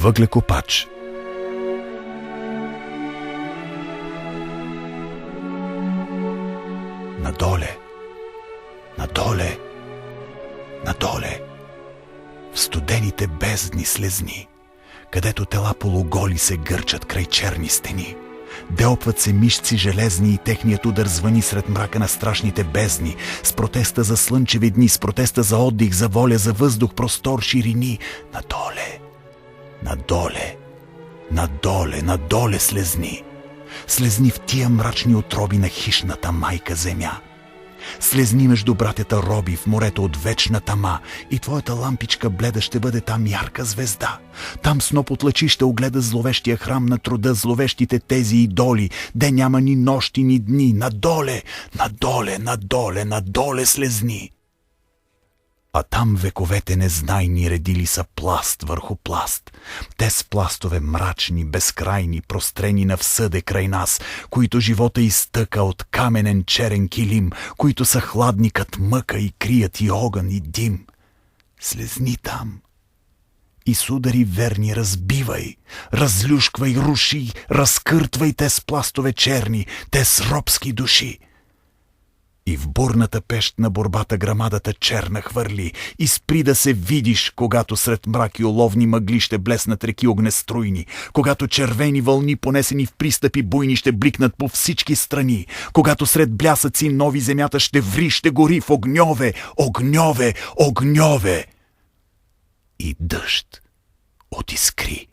Въглекопач. Надоле, надоле, надоле, в студените бездни слезни, където тела полуголи се гърчат край черни стени. Делпват се мишци железни и техният удар звъни сред мрака на страшните бездни, с протеста за слънчеви дни, с протеста за отдих, за воля, за въздух, простор, ширини. Надоле, надоле, надоле, надоле слезни. Слезни в тия мрачни отроби на хищната майка земя. Слезни между братята роби в морето от вечна тъма, и твоята лампичка бледа ще бъде там ярка звезда. Там сноп от лъчи ще огледа зловещия храм на труда, зловещите тези идоли, де няма ни нощи, ни дни. Надоле, надоле, надоле, надоле слезни. А там вековете незнайни редили са пласт върху пласт. Те с пластове мрачни, безкрайни, прострени навсъде край нас, които живота изтъка от каменен черен килим, които са хладни кът мъка и крият и огън и дим. Слезни там и с удари верни разбивай, разлюшквай, руши, разкъртвай те с пластове черни, те с робски души. И в бурната пещ на борбата грамадата черна хвърли и спри да се видиш, когато сред мрак и оловни мъгли ще блеснат реки огнеструйни, когато червени вълни, понесени в пристъпи буйни, ще бликнат по всички страни, когато сред блясъци нови земята ще ври, ще гори в огньове, огньове, огньове и дъжд от искри.